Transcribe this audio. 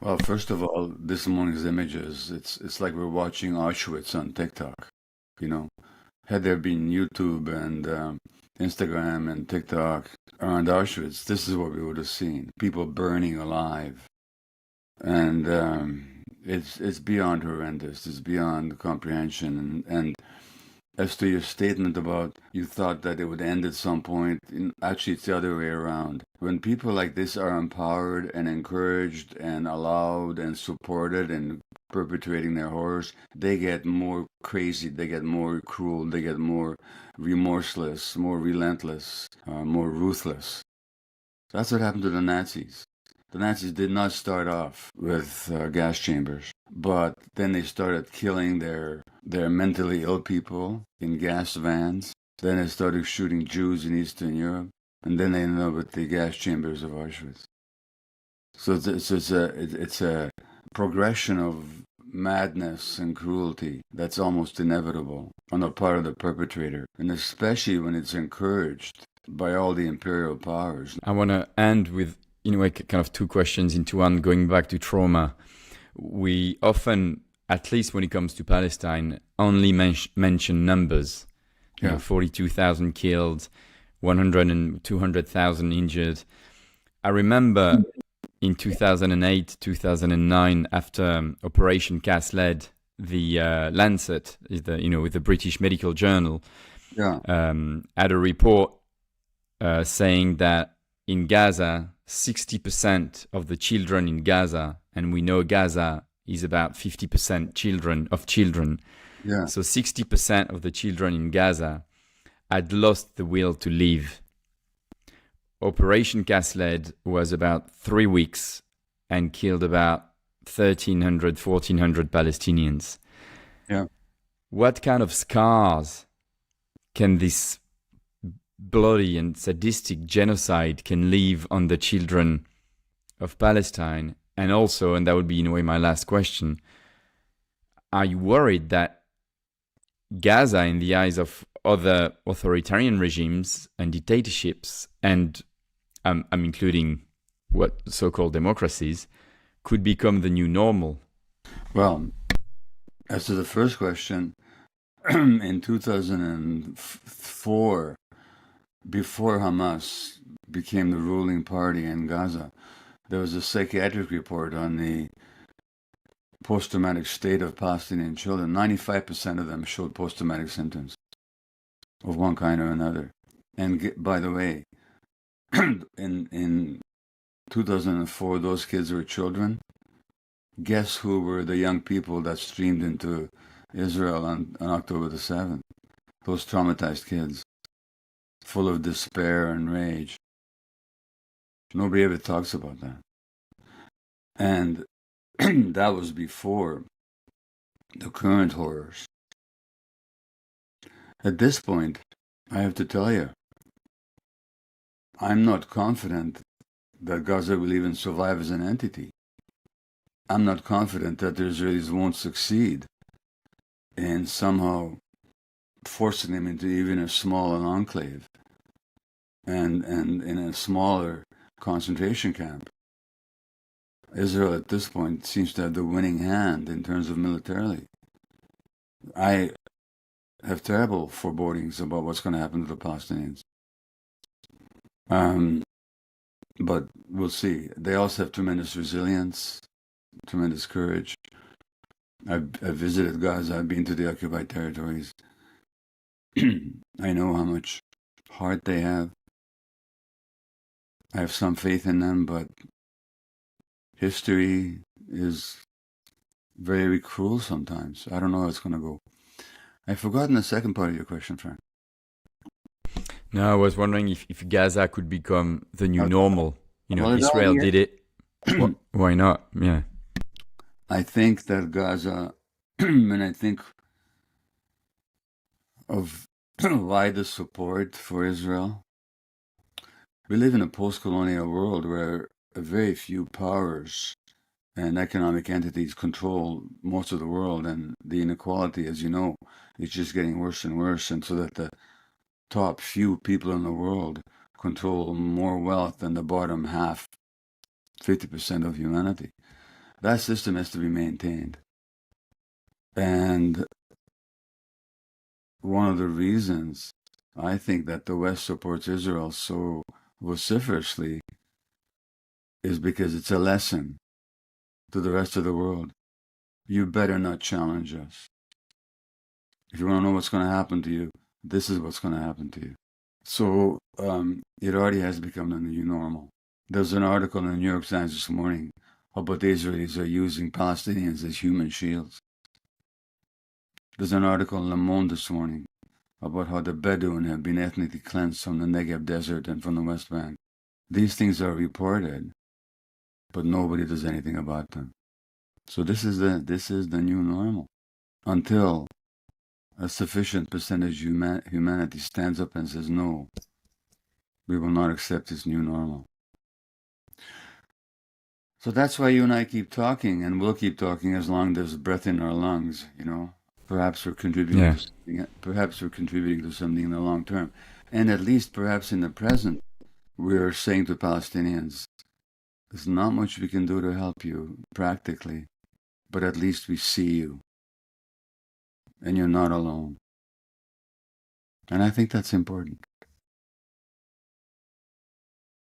Well, first of all, this morning's images, it's like we're watching Auschwitz on TikTok, you know. Had there been YouTube and Instagram and TikTok around Auschwitz, this is what we would have seen. People burning alive. And it's beyond horrendous. It's beyond comprehension. And as to your statement about you thought that it would end at some point, actually, it's the other way around. When people like this are empowered and encouraged and allowed and supported and perpetrating their horrors, they get more crazy, they get more cruel, they get more remorseless, more relentless, more ruthless. That's what happened to the Nazis. The Nazis did not start off with gas chambers, but then they started killing their mentally ill people in gas vans. Then they started shooting Jews in Eastern Europe, and then they ended up with the gas chambers of Auschwitz. So it's a progression of madness and cruelty that's almost inevitable on the part of the perpetrator, and especially when it's encouraged by all the imperial powers. I want to end with, in a way, kind of two questions into one, going back to trauma. We often, at least when it comes to Palestine, only mention numbers. You know, 42,000 killed, 100 and 200,000 injured. I remember in 2008, 2009, after Operation Cast Lead, the Lancet, with the British Medical Journal, had a report saying that in Gaza, 60% of the children in Gaza, and we know Gaza is about 50% children. Yeah. So 60% of the children in Gaza had lost the will to live. Operation Cast Lead was about 3 weeks and killed about 1,300, 1,400 Palestinians. Yeah. What kind of scars can this bloody and sadistic genocide can leave on the children of Palestine? And also, and that would be in a way my last question, are you worried that Gaza, in the eyes of other authoritarian regimes and dictatorships, and I'm including what so-called democracies, could become the new normal? Well, as to the first question, in 2004, before Hamas became the ruling party in Gaza, there was a psychiatric report on the post-traumatic state of Palestinian children. 95% of them showed post-traumatic symptoms of one kind or another. And by the way, in 2004, those kids were children. Guess who were the young people that streamed into Israel on October the 7th? Those traumatized kids, full of despair and rage. Nobody ever talks about that. And that was before the current horrors. At this point, I have to tell you, I'm not confident that Gaza will even survive as an entity. I'm not confident that the Israelis won't succeed in somehow forcing them into even a smaller enclave and in a smaller concentration camp. Israel at this point seems to have the winning hand in terms of militarily. I have terrible forebodings about what's going to happen to the Palestinians. But we'll see. They also have tremendous resilience, tremendous courage. I've visited Gaza. I've been to the occupied territories. I know how much heart they have. I have some faith in them, but history is very cruel sometimes. I don't know how it's going to go. I've forgotten the second part of your question, Frank. No, I was wondering if Gaza could become the new normal. Well, Israel did it. Why not? Yeah. I think that Gaza, when I think of wider support for Israel, we live in a post-colonial world where very few powers and economic entities control most of the world, and the inequality, as you know, is just getting worse and worse, and so that the top few people in the world control more wealth than the bottom half, 50% of humanity. That system has to be maintained. And one of the reasons I think that the West supports Israel so vociferously is because it's a lesson to the rest of the world. You better not challenge us. If you want to know what's going to happen to you, this is what's going to happen to you. So it already has become the new normal. There's an article in the New York Times this morning about the Israelis are using Palestinians as human shields. There's an article in Le Monde this morning about how the Bedouin have been ethnically cleansed from the Negev Desert and from the West Bank. These things are reported, but nobody does anything about them. So this is the new normal. Until a sufficient percentage of humanity stands up and says, no, we will not accept this new normal. So that's why you and I keep talking, and we'll keep talking as long as there's breath in our lungs, you know. Perhaps we're contributing to something, perhaps we're contributing to something in the long term. And at least perhaps in the present, we're saying to Palestinians, there's not much we can do to help you practically, but at least we see you. And you're not alone. And I think that's important.